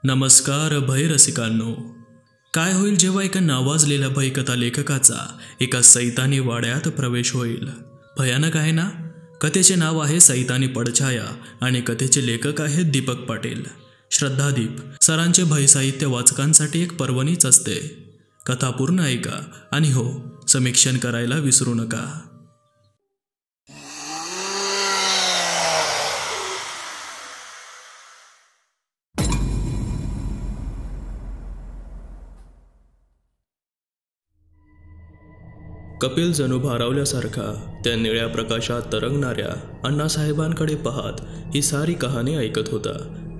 नमस्कार भयरसिकांनो. काय होईल जेव्हा एका नावाजलेल्या भयकथा लेखकाचा एका सैतानी वाड्यात प्रवेश होईल? भयानक आहे ना? कथेचे नाव आहे सैतानी पडछाया आणि कथेचे लेखक आहेत दीपक पाटील. श्रद्धादीप सरांचे भय साहित्य वाचकांसाठी एक पर्वणीच असते. कथा पूर्ण ऐका आणि हो, समीक्षण करायला विसरू नका. कपिल जणू भारावल्यासारखा त्या निळ्या प्रकाशात तरंगणाऱ्या अण्णासाहेबांकडे पाहत ही सारी कहाणी ऐकत होता.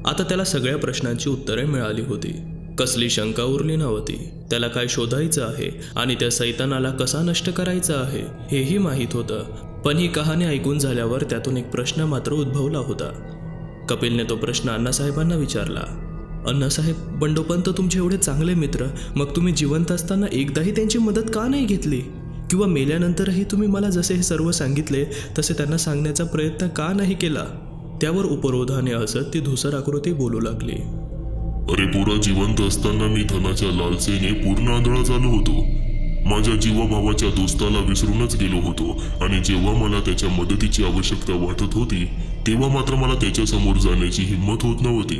आता त्याला सगळ्या प्रश्नांची उत्तरे मिळाली होती. कसली शंका उरली नव्हती. त्याला काय शोधायचं आहे आणि त्या सैतानाला कसा नष्ट करायचा आहे हेही माहीत होतं. पण ही कहाणी ऐकून झाल्यावर त्यातून एक प्रश्न मात्र उद्भवला होता. कपिलने तो प्रश्न अण्णासाहेबांना विचारला. अण्णासाहेब, बंडोपंत तुमचे एवढे चांगले मित्र, मग तुम्ही जिवंत असताना एकदाही त्यांची मदत का नाही घेतली? किंवा मेल्यानंतरही तुम्ही मला जसे हे सर्व सांगितले तसे त्यांना सांगण्याचा प्रयत्न का नाही केला? त्यावर उपरोधाने हसत ती धुसर आकृती बोलू लागली. अरे पोरा, जिवंत असताना मी धनाच्या लालसेने पूर्ण आंधळा झालो होतो. माझ्या जीवाभावाच्या दोस्ताला विसरूनच गेलो होतो आणि जेव्हा मला त्याच्या मदतीची आवश्यकता वाटत होती तेव्हा मात्र मला त्याच्यासमोर जाण्याची हिंमत होत नव्हती.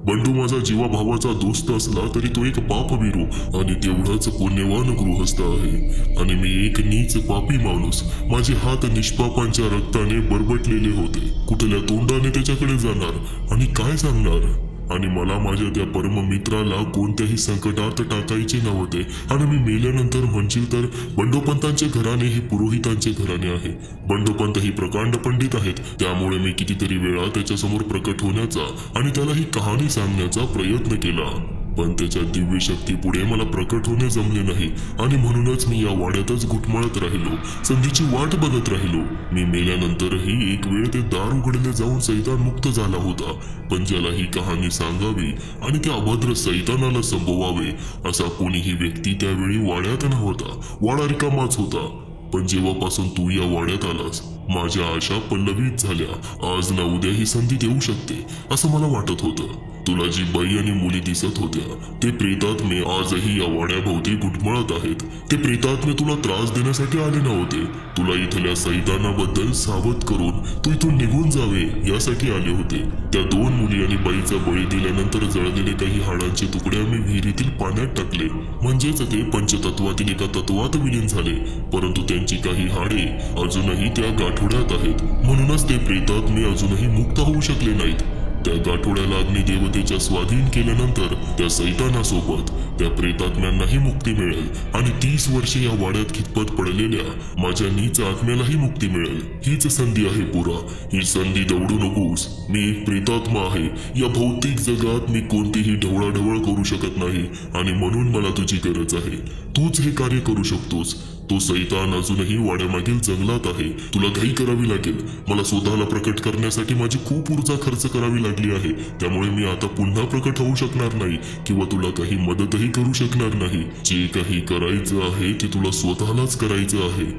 बंडू माझा जीवाभावाचा दोस्त असला तरी तो एक पापवीरू आणि तेवढाच पुण्यवान गृहस्थ आहे आणि मी एक नीच पापी माणूस. माझे हात निष्पापांच्या रक्ताने बरबटलेले होते. कुठल्या तोंडाने त्याच्याकडे जाणार आणि काय सांगणार? आणि मला माझ्या त्या परममित्राला कोणत्याही संकटात टाकायचे नव्हते. आणि मी मेल्यानंतर म्हणशील तर बंडोपंतांचे घराणे हे पुरोहितांचे घराणे आहे. बंडोपंत ही प्रकांड पंडित आहेत. त्यामुळे मी कितीतरी वेळा त्याच्यासमोर प्रकट होण्याचा आणि त्याला ही कहाणी सांगण्याचा प्रयत्न केला, पण त्याच्या दिव्य शक्ती पुढे मला प्रकट होणे जमले नाही. आणि म्हणूनच मी या वाड्यातच घुटमळत राहिलो, संधीची वाट बघत राहिलो. मी मेल्यानंतरही एक वेळ ते दार उघडले जाऊन सैतान मुक्त झाला होता. पण ज्याला ही कहाणी सांगावी आणि त्या अभद्र सैतानाला संपवावे असा कोणीही व्यक्ती त्यावेळी वाड्यात नव्हता. वाडा रिकामाच होता. पण जेव्हापासून तू या वाड्यात आलास माझ्या आशा पल्लवीत झाल्या. आज ना उद्या ही संधी देऊ शकते असं मला वाटत होतं. तुला जी बाई आणि मुली दिसत होत्या ते प्रेतात्मे आजही या वाड्याभोवती घुटमळत आहेत. ते प्रेतात्मे तुला त्रास देण्यासाठी आले नव्हते. तुला इथल्या सैतानाबद्दल सावध करून तू इथून निघून जावे यासाठी आले होते. त्या 2 मुली आणि बाईचा बळी दिल्यानंतर जळलेले काही हाडांचे तुकडे आम्ही विहिरीतील पाण्यात टाकले. म्हणजेच ते पंचतत्वातील एका तत्वात विलीन झाले. परंतु त्यांची काही हाडे अजूनही त्या गाठोड्यात आहेत. म्हणूनच ते प्रेतात्मे अजूनही मुक्त होऊ शकले नाहीत. त्या गाठोड्याला अग्निदेवतेच्या स्वाधीन केल्यानंतर त्या सैतानासोबत त्या प्रेतात्म्यांनाही मुक्ती मिळेल आणि 30 वर्षे या वाड्यात खितपत पडलेल्या माझ्या नीच आत्म्यालाही मुक्ती मिळेल. हीच संधी आहे पुरा. ही संधी दवडू नकोस. मी एक प्रेतात्मा आहे. या भौतिक जगात मी कोणतीही ढवळाढवळ करू शकत नाही आणि म्हणून मला तुझी गरज आहे. तूच हे कार्य करू शकतोस. तो सैतान अजूनही वाड्यामागील जंगलात आहे. तुला घाई करावी लागेल. मला स्वतःला प्रकट करण्यासाठी माझी खूप ऊर्जा खर्च करावी लागली आहे. त्यामुळे मी आता पुन्हा प्रकट होऊ शकणार नाही किंवा तुला काही मदतही करू शकणार नाही. जे काही करायचं आहे ते तुला स्वतःलाच करायचं आहे.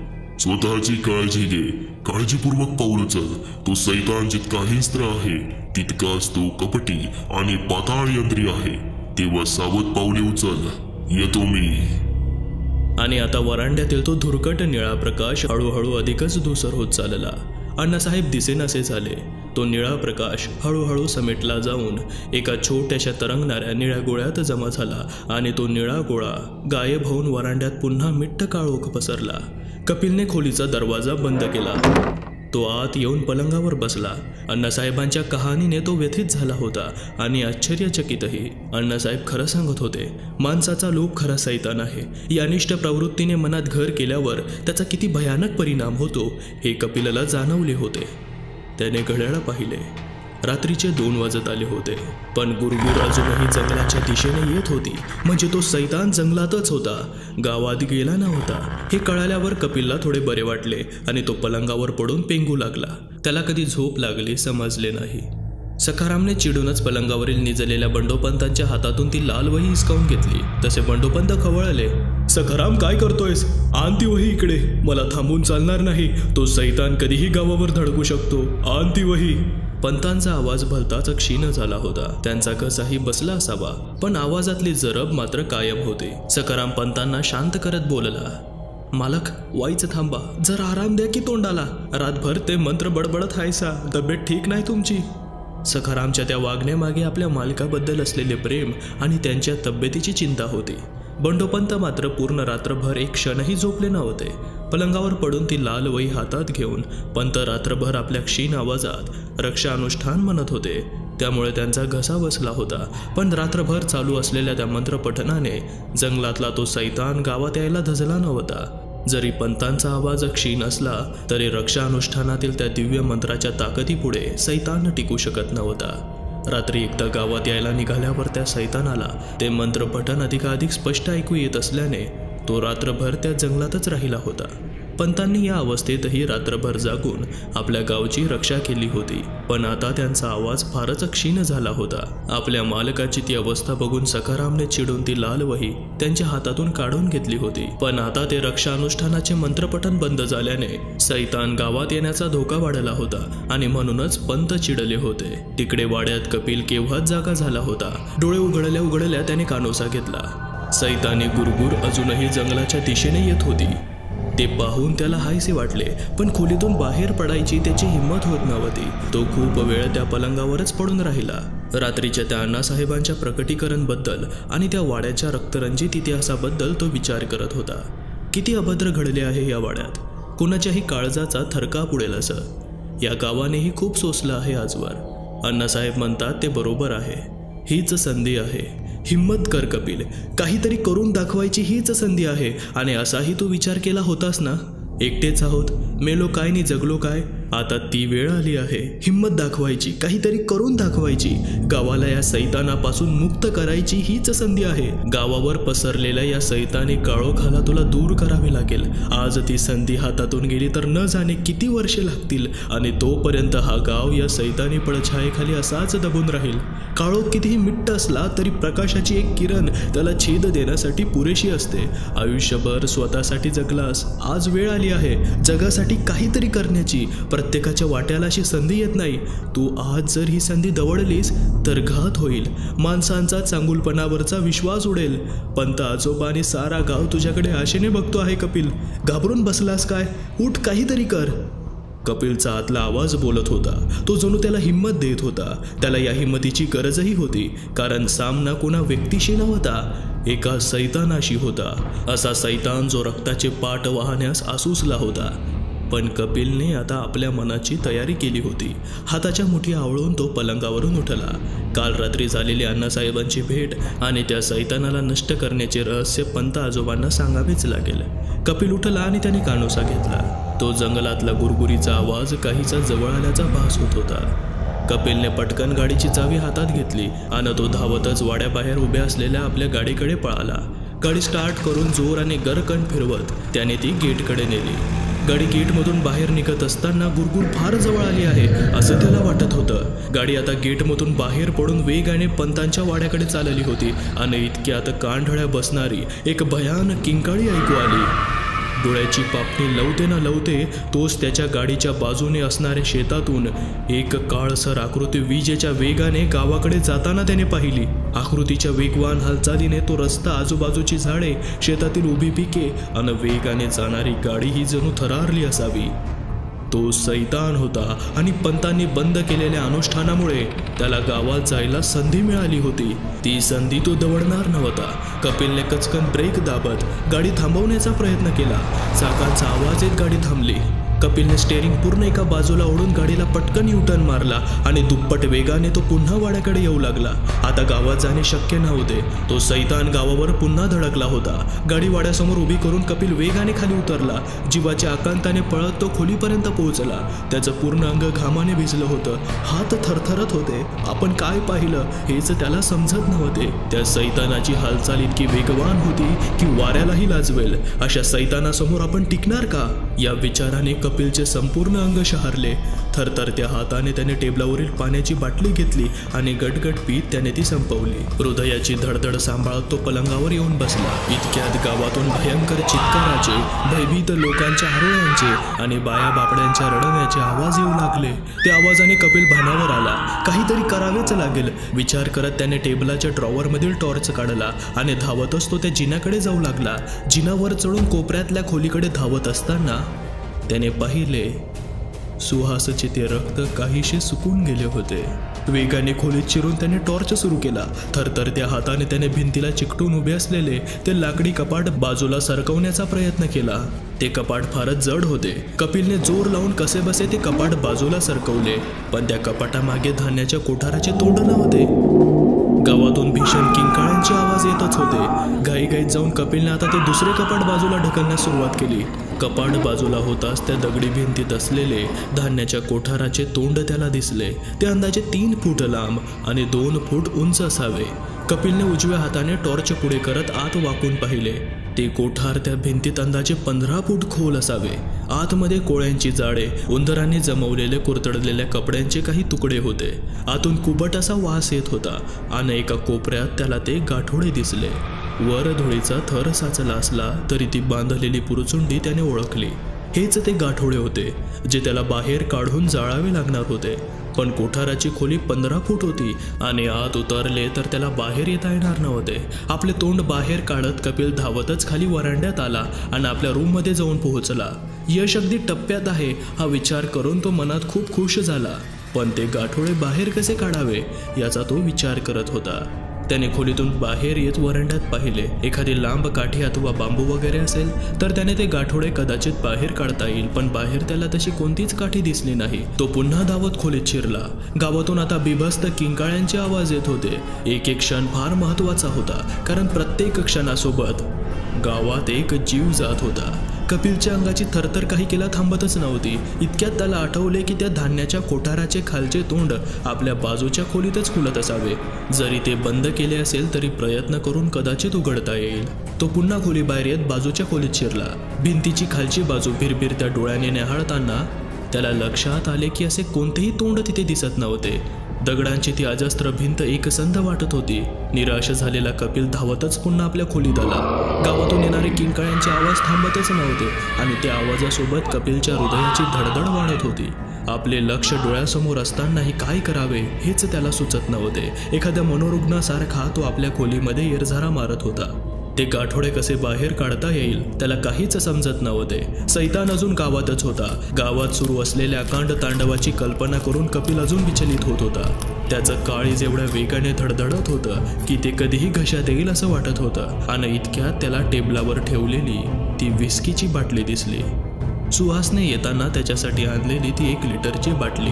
स्वतःची काळजी घे. काळजीपूर्वक पाऊल उचल. तो सैतान जितका हिंस्त्र आहे तितकाच तो कपटी आणि पाताळ यंत्री आहे. तेव्हा सावध पाऊले उचल. येतो मी. आणि आता वरांड्यातील तो धुरकट निळा प्रकाश हळूहळू अधिकच धुसर होत चालला. अण्णासाहेब दिसेनासे झाले. तो निळा प्रकाश हळूहळू समेटला जाऊन एका छोट्याशा तरंगणाऱ्या निळ्या गोळ्यात जमा झाला आणि तो निळा गोळा गायब होऊन वरांड्यात पुन्हा मिट्ट काळोख पसरला. कपिलने खोलीचा दरवाजा बंद केला. तो आत येऊन पलंगावर बसला. अण्णासाहेबांच्या कहाणीने तो व्यथित झाला होता आणि आश्चर्यचकितही. अण्णासाहेब खरं सांगत होते. माणसाचा लोभ खरा सैतान आहे. या अनिष्ट प्रवृत्तीने मनात घर केल्यावर त्याचा किती भयानक परिणाम होतो हे कपिलला जाणवले होते. त्याने घड्याळ पाहिले. रात्रीचे 2 वाजत आले होते. पण गुरगुर अजूनही जंगलाच्या दिशेने येत होती. म्हणजे तो सैतान जंगलातच होता, गावात गेला नव्हता. हे कळाल्यावर कपिलला थोडे बरे वाटले आणि तो पलंगावर पडून पेंगू लागला. त्याला कधी झोप लागली समजले नाही. सखारामने चिडूनच पलंगावरील निजलेल्या बंडोपंतांच्या हातातून ती लाल वही हिसकावून घेतली. तसे बंडोपंत खवळले. सखाराम, काय करतोयस? आण ती वही इकडे. मला थांबून चालणार नाही. तो सैतान कधीही गावावर धडकू शकतो. आण ती वही. पंतांचा आवाज भलताच क्षीण झाला होता. त्यांचा घसाही बसला असावा, पण आवाजातली जरब मात्र कायम होती. सखाराम पंतांना शांत करत बोलला, मालक वाईचं थांबा, जरा आराम द्या की तोंडाला. रातभर ते मंत्र बडबडत हायसा, तब्येत ठीक नाही तुमची. सखारामच्या त्या वागण्यामागे आपल्या मालकाबद्दल असलेले प्रेम आणि त्यांच्या तब्येतीची चिंता होती. बंडोपंत मात्र पूर्ण रात्रभर एक क्षणही झोपले नव्हते. पलंगावर पडून ती लाल वही हातात घेऊन पंत रात्रभर आपल्या क्षीण आवाजात रक्षानुष्ठान म्हणत होते. त्यामुळे त्यांचा घसा बसला होता. पण रात्रभर चालू असलेल्या त्या मंत्रपठणाने जंगलातला तो सैतान गावात यायला धजला नव्हता. जरी पंतांचा आवाज क्षीण असला तरी रक्षानुष्ठानातील त्या दिव्य मंत्राच्या ताकदीपुढे सैतान टिकू शकत नव्हता. रात्री एकदा गावात यायला निघाल्यावर त्या सैतानाला ते मंत्रपठण अधिकाधिक स्पष्ट ऐकू येत असल्याने तो रात्रभर त्या जंगलातच राहिला होता. पंतांनी या अवस्थेतही रात्रभर जागून आपल्या गावची रक्षा केली होती. पण आता त्यांचा आवाज फारच क्षीण झाला होता. आपल्या मालकाची ती अवस्था बघून सखारामने चिडून ती लाल वही त्यांच्या हातातून काढून घेतली होती. पण आता ते रक्षानुष्ठानाचे मंत्रपठण बंद झाल्याने सैतान गावात येण्याचा धोका वाढला होता आणि म्हणूनच पंत चिडले होते. तिकडे वाड्यात कपिल केव्हाच जागा झाला होता. डोळे उघडल्या उघडल्या त्याने कानोसा घेतला. सैतानी गुरगुर अजूनही जंगलाच्या दिशेने येत होती. ते पाहून त्याला हायसे वाटले, पण खोलीतून बाहेर पडायची त्याची हिंमत होत नव्हती. तो खूप वेळ त्या पलंगावरच पडून राहिला. रात्रीच्या त्या अण्णासाहेबांच्या प्रकटीकरणबद्दल आणि त्या वाड्याच्या रक्तरंजित इतिहासाबद्दल तो विचार करत होता. किती अभद्र घडले आहे या वाड्यात. कोणाच्याही काळजाचा थरकाप उडेल असं. या गावानेही खूप सोसलं आहे आजवर. अण्णासाहेब म्हणतात ते बरोबर आहे. हीच संधी आहे. हिम्मत कर कपिल, काहीतरी करून दाखवायची हीच संधी आहे. आणि असाही तू विचार केला होतास ना, एकटेच आहोत, मेलो काय नि जगलो काय. आता ती वेळ आली आहे हिम्मत दाखवायची, काहीतरी करून दाखवायची. गावाला या सैतानापासून मुक्त करायची हीच संधी आहे. गावावर पसरलेल्या या सैतानी काळोखाला तुला दूर करावे लागेल. आज ती संधी हातातून गेली तर न जाणे किती वर्षे लागतील आणि तोपर्यंत हा गाव या सैतानी पडछायेखाली असाच दबून राहील. काळोख कितीही मिट्ट असला तरी प्रकाशाची एक किरण त्याला छेद देण्यासाठी पुरेशी असते. आयुष्यभर स्वतःसाठी जगलास, आज वेळ आली आहे जगासाठी काहीतरी करण्याची. प्रत्येकाच्या वाट्याला अशी संधी येत नाही. तू आज जर ही संधी दवडलीस तर घात होईल. माणसांचा चांगुलपणावरचा विश्वास उडेल. पंत आजोबा आणि सारा गाव तुझ्याकडे आशेने बघतो आहे कपिल. घाबरून बसलास काय? उठ, काहीतरी कर. कपिलचा आतला आवाज बोलत होता. तो जणू त्याला हिंमत देत होता. त्याला या हिंमतीची गरजही होती, कारण सामना कोणा व्यक्तीशी नव्हता, एका सैतानाशी होता. असा सैतान जो रक्ताचे पाट वाहण्यास आसूसला होता. पण कपिलने आता आपल्या मनाची तयारी केली होती. हाताच्या मुठी आवळून तो पलंगावरून उठला. काल रात्री झालेली अण्णासाहेबांची भेट आणि त्या सैतानाला नष्ट करण्याचे रहस्य पंत आजोबांना सांगावेच लागेल. कपिल उठला आणि त्याने कानोसा घेतला. तो जंगलातला गुरगुरीचा आवाज काहीचा जवळ आल्याचा भास होत होता. कपिलने पटकन गाडीची चावी हातात घेतली आणि तो धावतच वाड्याबाहेर उभ्या असलेल्या आपल्या गाडीकडे पळाला. गाडी स्टार्ट करून जोराने गरकन फिरवत त्याने ती गेटकडे नेली. गाडी गेटमधून बाहेर निघत असताना गुरगुर फार जवळ आली आहे असं त्याला वाटत होतं. गाडी आता गेटमधून बाहेर पडून वेगाने पंतांच्या वाड्याकडे चालली होती आणि इतक्यात कानढळ्या बसणारी एक भयानक किंकाळी ऐकू आली. डोळ्याची पापणी लवते ना लवते तोच त्याच्या गाडीच्या बाजूने असणाऱ्या शेतातून एक काळसर आकृती विजेच्या वेगाने गावाकडे जाताना त्याने पाहिली. आकृतीच्या वेगवान हालचालीने तो रस्ता, आजूबाजूची झाडे, शेतातील उभी पिके आणि वेगाने जाणारी गाडी ही जणू थरारली असावी. तो सैतान होता आणि पंतांनी बंद केलेल्या अनुष्ठानामुळे त्याला गावात जायला संधी मिळाली होती. ती संधी तो दवडणार नव्हता. कपिलने कचकन ब्रेक दाबत गाडी थांबवण्याचा प्रयत्न केला. चाकांचा आवाज येत गाडी थांबली. कपिलने स्टेअरिंग पूर्ण एका बाजूला ओढून गाडीला पटकन युटर्न मारला आणि दुप्पट वेगाने तो पुन्हा वाड्याकडे येऊ लागला. आता गावात जाणे शक्य नव्हते. तो सैतान गावावर पुन्हा धडकला होता. गाडी वाड्यासमोर उभी करून कपिल वेगाने खाली उतरला. जीवाच्या आकांताने पळत तो खोलीपर्यंत पोहोचला. त्याचं पूर्ण अंग घामाने भिजलं होतं. हात थरथरत होते. आपण काय पाहिलं हेच त्याला समजत नव्हते. त्या सैतानाची हालचाल इतकी वेगवान होती की वाऱ्यालाही लाजवेल. अशा सैतानासमोर आपण टिकणार का? या विचाराने कपिलचे संपूर्ण अंग शहारले. थरथरत्या हाताने त्याने टेबलावरील पाण्याची बाटली घेतली आणि गटगट पीत त्याने ती संपवली. हृदयाची धडधड सांभाळत तो पलंगावर येऊन बसला. इतक्यात गावातून भयंकर चित्काराचे, भयभीत लोकांच्या आरोळ्यांचे आणि बाया बापड्यांच्या रडण्याचे आवाज येऊ लागले. त्या आवाजाने कपिल भानावर आला. काहीतरी करावेच लागेल विचार करत त्याने टेबलाच्या ड्रॉवरमधील टॉर्च काढला आणि धावतच तो त्या जिन्याकडे जाऊ लागला. जिनावर चढून कोपऱ्यातल्या खोलीकडे धावत असताना त्याने पाहिले सुहासचे ते रक्त काहीसे सुकून गेले होते. वेगाने खोलीत शिरून त्याने टॉर्च सुरू केला. थरथरत्या हाताने त्याने भिंतीला चिकटून उभे असलेले ते लाकडी कपाट बाजूला सरकवण्याचा प्रयत्न केला. ते कपाट फारच जड होते. कपिलने जोर लावून कसेबसे ते कपाट बाजूला सरकवले, पण त्या कपाटामागे धान्याच्या कोठाराचे तोंड नव्हते. गावातून भीषण किंकाळ्यांचे आवाज येतच होते. घाईघाईत जाऊन कपिलने आता ते दुसरे कपाट बाजूला ढकलण्यास सुरुवात केली. कपाट बाजूला होताच त्या दगडी भिंतीत असलेले धान्याच्या कोठाराचे तोंड त्याला दिसले. ते अंदाजे 3 फूट लांब आणि 2 फूट उंच असावे. कपिलने उजव्या हाताने टॉर्च पुढे करत आत वाकून पाहिले. ते कोठार त्या भिंतीत अंदाजे 15 फूट खोल असावे. आतमध्ये कोळ्यांची जाळे, उंदरांनी जमवलेले कुरतडलेल्या कपड्यांचे काही तुकडे होते. आतून कुबट असा वास येत होता आणि एका कोपऱ्यात त्याला ते गाठोडे दिसले. वर धुळीचा थर साचला असला तरी ती बांधलेली पुरचुंडी त्याने ओळखली. हेच ते गाठोडे होते जे त्याला बाहेर काढून जाळावे लागणार होते. पण कोठाराची खोली 15 फूट होती आणि आत उतरले तर त्याला बाहेर येता येणार नव्हते. आपले तोंड बाहेर काढत कपिल धावतच खाली वरांड्यात आला आणि आपल्या रूममध्ये जाऊन पोहोचला. यश अगदी टप्प्यात आहे हा विचार करून तो मनात खूप खुश झाला. पण ते गाठोडे बाहेर कसे काढावे याचा तो विचार करत होता. त्याने खोलीतून बाहेर येत वरांड्यात पाहिले. एखादी लांब काठी अथवा बांबू वगैरे असेल तर त्याने ते गाठोडे कदाचित बाहेर काढता येईल, पण बाहेर त्याला तशी कोणतीच काठी दिसली नाही. तो पुन्हा धावत खोलीत शिरला. गावातून आता बिभत्स किंकाळ्यांचे आवाज येत होते. एक एक क्षण फार महत्त्वाचा होता, कारण प्रत्येक क्षणासोबत गावात एक जीव जात होता. कपिलच्या अंगाची थरथर काही केला थांबतच नव्हती. इतक्यात त्याला आठवले की त्या धान्याच्या कोठाराचे खालचे तोंड आपल्या बाजूच्या खोलीतच खुलत असावे. जरी ते बंद केले असेल तरी प्रयत्न करून कदाचित उघडता येईल. तो पुन्हा खोलीबाहेर येत बाजूच्या खोलीत शिरला. भिंतीची खालची बाजू भिरभिरत्या डोळ्याने न्याहाळताना त्याला लक्षात आले की असे कोणतेही तोंड तिथे दिसत नव्हते. दगडांची ती अजस्त्र भिंत एकसंध वाटत होती. निराश झालेला कपिल धावतच पुन्हा आपल्या खोलीत आला. गावातून येणारे किंकाळ्यांचे आवाज थांबतच नव्हते आणि त्या आवाजासोबत कपिलच्या हृदयाची धडधड वाढत होती. आपले लक्ष डोळ्यासमोर असतानाही काय करावे हेच त्याला सुचत नव्हते. एखाद्या मनोरुग्णासारखा तो आपल्या खोलीमध्ये येरझारा मारत होता. ते गाठोडे कसे बाहेर काढता येईल त्याला काहीच समजत नव्हते. सैतान अजून गावातच होता. गावात सुरू असलेल्या अकांड तांडवाची कल्पना करून कपिल अजून विचलित होत होता. त्याचं काळीज एवढ्या वेगाने धडधडत होतं की ते कधीही घशात येईल असं वाटत होतं. आणि इतक्यात त्याला टेबलावर ठेवलेली ती विस्कीची बाटली दिसली. सुहासने येताना त्याच्यासाठी आणलेली ती 1 लिटरची बाटली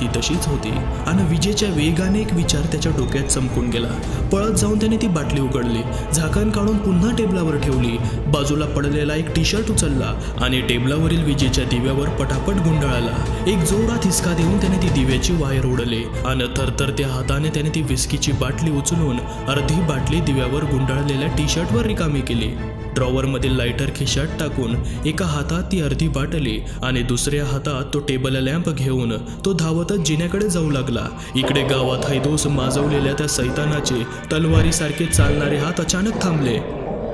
ती तशीच होती आणि विजेच्या वेगाने एक विचार त्याच्या डोक्यात चमकून गेला. पळत जाऊन त्याने ती बाटली उघडली, झाकण काढून पुन्हा टेबलावर ठेवली. बाजूला पडलेला एक टी-शर्ट उचलला आणि टेबलावरील विजेच्या दिव्यावर पटापट गुंडाळला. एक जोरात हिसका देऊन त्याने ती दिव्याची वायर ओढली आणि थरथरत्या हाताने त्याने ती विस्कीची बाटली उचलून अर्धी बाटली दिव्यावर गुंडाळलेल्या टी-शर्टवर रिकामी केली. ड्रॉवरमधील लायटर खिशात टाकून एका हातात ती अर्धी बाटली आणि दुसऱ्या हातात तो टेबल लॅम्प घेऊन तो धावतच जिन्याकडे जाऊ लागला. इकडे गावात हैदोस माजवलेल्या त्या सैतानाचे तलवारीसारखे चालणारे हात अचानक थांबले.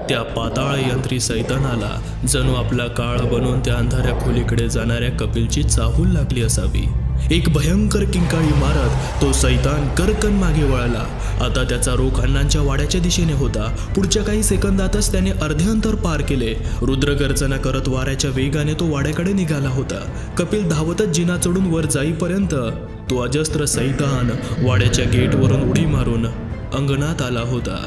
त्या पाताळ यंत्री सैतानाला जणू आपला काळ बनवून त्या अंधाऱ्या खोलीकडे जाणाऱ्या कपिलची चाहूल लागली असावी. एक भयंकर किंकाळी मारत तो सैतान करकन मागे वळला. आता त्याचा रोख अण्णांच्या वाड्याच्या दिशेने होता. पुढच्या काही सेकंदातच त्याने अर्धे अंतर पार केले. रुद्रगर्जना करत वाऱ्याच्या वेगाने तो वाड्याकडे निघाला होता. कपिल धावतच जिना चढून वर जाईपर्यंत तो अजस्त्र सैतान वाड्याच्या गेटवरून उडी मारून अंगणात आला होता.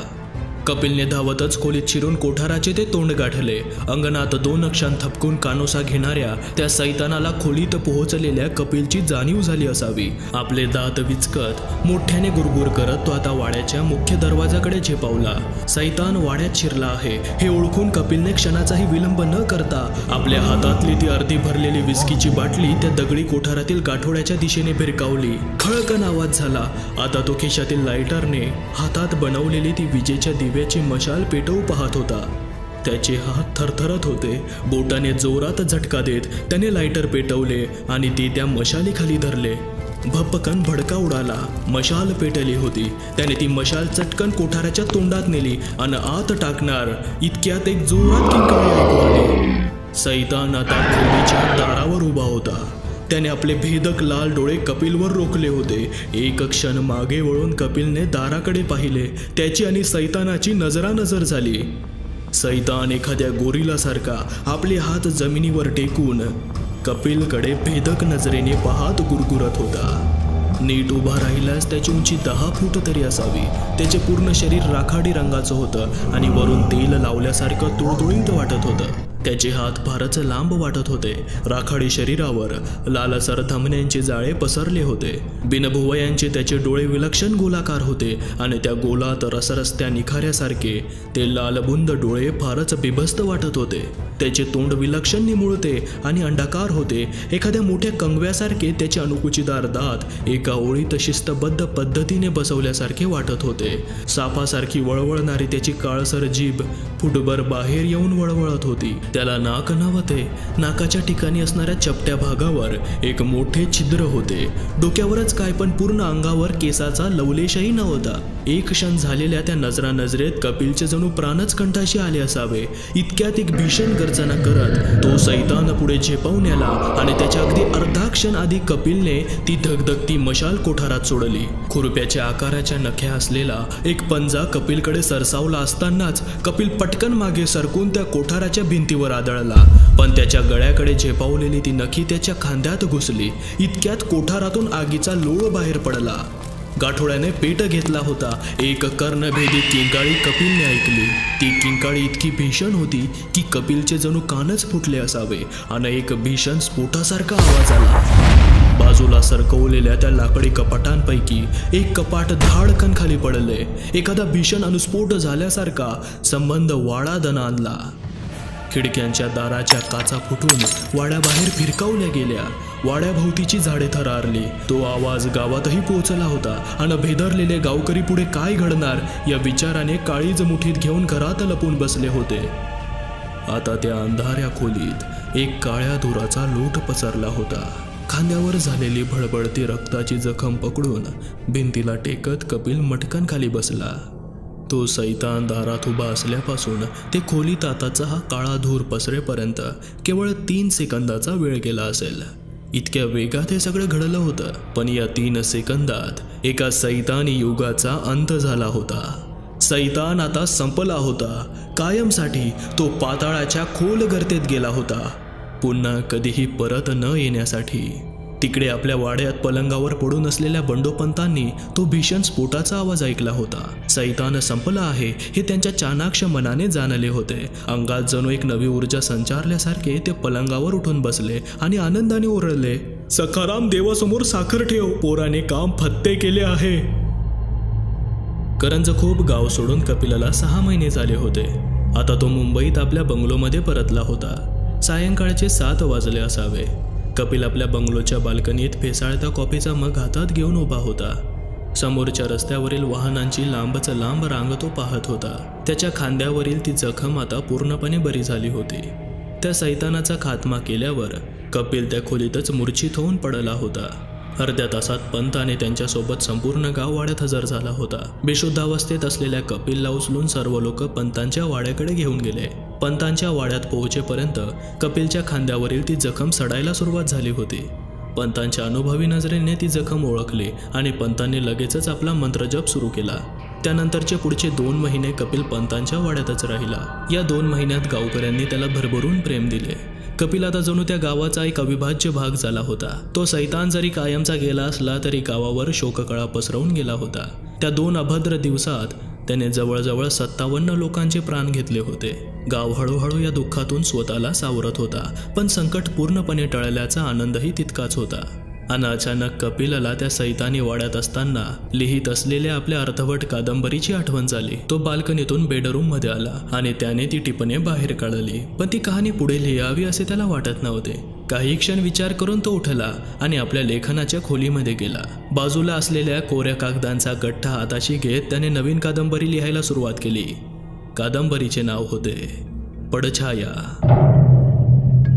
कपिलने धावतच खोलीत शिरून कोठाराचे ते तोंड गाठले. अंगणात 2 क्षण थपकून कानोसा घेणाऱ्या त्या सैतानाला खोलीत पोहोचलेल्या कपिलची जाणीव झाली असावी. आपले दात विचकत मोठ्याने गुरगुर करत तो आता वाड्याच्या मुख्य दरवाजाकडे झेपावला. सैतान वाड्यात शिरला आहे हे ओळखून कपिलने क्षणाचाही विलंब न करता आपल्या हातातली ती अर्धी भरलेली विस्कीची बाटली त्या दगडी कोठारातील गाठोड्याच्या दिशेने भिरकावली. खळकन आवाज झाला. आता तो खिशातील लायटरने हातात बनवलेली ती विजेच्या दिव्याची मशाल पेटवू पाहत होता. त्याचे हात थरथरत होते. बोटाने जोरात झटका देत त्याने लायटर पेटवले आणि ते त्या मशालीखाली धरले. भपकन भडका उडाला. मशाल पेटली होती. त्याने ती मशाल चटकन कोठाराच्या तोंडात नेली आणि आत टाकणार इतक्यात एक जोरात किंकाळी ऐकू आली. सैतान आता खोलीच्या दारावर उभा होता. त्याने आपले भेदक लाल डोळे कपिलवर रोखले होते. एक क्षण मागे वळून कपिलने दाराकडे पाहिले. त्याची आणि सैतानाची नजरानजर झाली. सैतान एखाद्या गोरिलासारखा आपले हात जमिनीवर टेकून कपिलकडे भेदक नजरेने पाहत गुरगुरत होता. नीट उभा राहिल्यास त्याची उंची 10 फूट तरी असावी. त्याचे पूर्ण शरीर राखाडी रंगाचं होतं आणि वरून तेल लावल्यासारखं तुळतुळीत वाटत होतं. त्याचे हात फारच लांब वाटत होते. राखाडी शरीरावर लालसर धमन्यांचे जाळे पसरले होते. बिनभुवयांचे त्याचे डोळे विलक्षण गोलाकार होते आणि त्या गोलात रसरस्त्या निखाऱ्यासारखे ते लालबुंद डोळे फारच बिभस्त वाटत होते. त्याचे तोंड विलक्षण निमुळते आणि अंडाकार होते. एखाद्या मोठ्या कंगव्यासारखे त्याचे अणुकुचीदार दात एका ओळीत शिस्तबद्ध पद्धतीने बसवल्यासारखे वाटत होते. सापासारखी वळवळणारी त्याची काळसर जीभ फुटभर बाहेर येऊन वळवळत होती. त्याला नाक नव्हते. नाकाच्या ठिकाणी असणाऱ्या चपट्या भागावर एक मोठे छिद्र होते. डोक्यावरच काय पण पूर्ण अंगावर केसाचा लवलेशही नव्हता. एक क्षण झालेल्या त्या नजरानजरेत कपिलचे जणू प्राणच कंठाशी आले असावे. इतक्यात एक भीषण गर्जना करत तो सैतान पुढे झेपावण्याला आणि त्याच्या अगदी अर्धा क्षण आधी कपिलने ती धगधगती मशाल कोठारात सोडली. खुरप्याच्या आकाराच्या नख्या असलेला एक पंजा कपिलकडे सरसावला असतानाच कपिल पटकन मागे सरकून त्या कोठाराच्या भिंतीवर आदळला. पण त्याच्या गळ्याकडे झेपावलेली ती नखी त्याच्या खांद्यात घुसली. इतक्यात कोठारातून आगीचा लोळ बाहेर पडला. गाठोड्याने पेट घेतला होता. एक कर्णभेदी किंकाळी कपिलने ऐकली. ती किंकाळी इतकी भीषण होती की कपिलचे जणू कानच फुटले असावे आणि एक भीषण स्फोटासारखा आवाज आला. बाजूला सरकवलेल्या त्या लाकडी कपाटांपैकी एक कपाट धाडकन खाली पडले. एखादा भीषण अनुस्फोट झाल्यासारखा संबंध वाडा दणाणला. खिडक्यांच्या दाराच्या काचा फुटून वाड्याबाहेर फिरकावल्या गेल्या. वाड्याभोवतीची झाडे थरारली. तो आवाज गावातही पोहोचला होता आणि भेदरलेले गावकरी पुढे काय घडणार या विचाराने काळीज मुठीत घेऊन घरात लपून बसले होते. आता त्या अंधाऱ्या खोलीत एक काळ्या धुराचा लोट पसरला होता. खांद्यावर झालेली भळबळती रक्ताची जखम पकडून भिंतीला टेकत कपिल मटकन खाली बसला. तो सैतान दारात उभा असल्यापासून ते खोलीत आताचा हा काळा धूर पसरेपर्यंत केवळ 3 सेकंदाचा वेळ गेला असेल. इतक्या वेगात हे सगळं घडलं होतं. पण या 3 सेकंदात एका सैतानी युगाचा अंत झाला होता. सैतान आता संपला होता. कायमसाठी तो पाताळाच्या खोल गर्तेत गेला होता. पुन्हा कधीही परत न येण्यासाठी. तिकडे आपल्या वाड्यात पलंगावर पडून असलेल्या बंडोपंतांनी तो भीषण स्फोटाचा आवाज ऐकला होता. सैतान संपला आहे हे त्यांच्या चाणाक्ष मनाने जाणले होते. अंगात जणू एक नवी ऊर्जा संचारल्यासारखे ते पलंगावर उठून बसले आणि आनंदाने ओरडले, सखाराम देवासमोर साखर ठेव, पोराने काम फत्ते केले आहे. करंजखोप गाव सोडून कपिलाला 6 महिने झाले होते. आता तो मुंबईत आपल्या बंगलोमध्ये परतला होता. सायंकाळचे 7 वाजले असावे. कपिल आपल्या बंगलोच्या बाल्कनीत फेसाळता कॉफीचा मग हातात घेऊन उभा होता. समोरच्या रस्त्यावरील वाहनांची लांबच लांब रांग तो पाहत होता. त्याच्या खांद्यावरील ती जखम आता पूर्णपणे बरी झाली होती. त्या सैतानाचा खात्मा केल्यावर कपिल त्या खोलीतच मूर्छित होऊन पडला होता. अर्ध्या तासात पंत आणि त्यांच्यासोबत संपूर्ण गाव वाड्यात हजर झाला होता. बेशुद्धावस्थेत असलेल्या कपिलला उचलून सर्व लोक पंतांच्या वाड्याकडे घेऊन गेले. पंतांच्या वाड्यात पोहोचेपर्यंत कपिलच्या खांद्यावरील ती जखम सडायला सुरुवात झाली होती. पंतांच्या अनुभवी नजरेने ती जखम ओळखली आणि पंतांनी लगेचच आपला मंत्रजप सुरू केला. त्यानंतरचे पुढचे 2 महिने कपिल पंतांच्या वाड्यातच राहिला. या 2 महिन्यात गावकऱ्यांनी त्याला भरभरून प्रेम दिले. कपिल आता जणू त्या गावाचा एक अविभाज्य भाग झाला होता. तो सैतान जरी कायमचा गेला असला तरी गावावर शोककळा पसरवून गेला होता. त्या 2 अभद्र दिवसात त्याने जवळजवळ 57 लोकांचे प्राण घेतले होते. गाव हळूहळू या दुःखातून स्वतःला सावरत होता. पण संकट पूर्णपणे टळल्याचा आनंदही तितकाच होता. आणि अचानक कपिलला त्या सैतानी वाड्यात असताना लिहित असलेल्या आपल्या अर्धवट कादंबरीची आठवण झाली. तो बाल्कनीतून बेडरूम मध्ये आला आणि त्याने ती टिपणे बाहेर काढली. पण ती कहाणी पुढे लिहावी असे त्याला वाटत नव्हते. काही क्षण विचार करून तो उठला आणि आपल्या लेखनाच्या खोलीमध्ये गेला. बाजूला असलेल्या कोऱ्या कागदांचा गठ्ठा हाताशी घेत त्याने नवीन कादंबरी लिहायला सुरुवात केली. कादंबरीचे नाव होते पडछाया.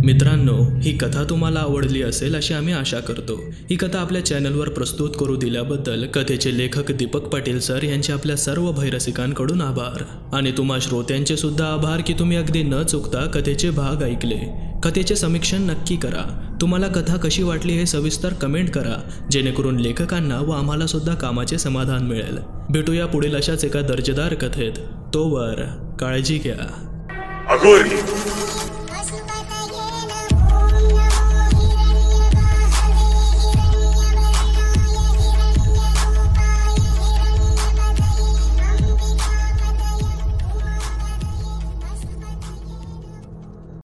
मित्रांनो, ही कथा तुम्हाला आवडली असेल अशी आम्ही आशा करतो. ही कथा आपल्या चॅनलवर प्रस्तुत करू दिल्याबद्दल कथेचे लेखक दीपक पाटील सर यांचे आपल्या सर्व भैरसिकांकडून आभार. आणि तुम्हा श्रोत्यांचे सुद्धा आभार की तुम्ही अगदी न चुकता कथेचे भाग ऐकले. कथेचे समीक्षण नक्की करा. तुम्हाला कथा कशी वाटली हे सविस्तर कमेंट करा, जेणेकरून लेखकांना व आम्हाला सुद्धा कामाचे समाधान मिळेल. भेटूया पुढील अशाच एका दर्जेदार कथेत. तोवर काळजी घ्या. अगोदर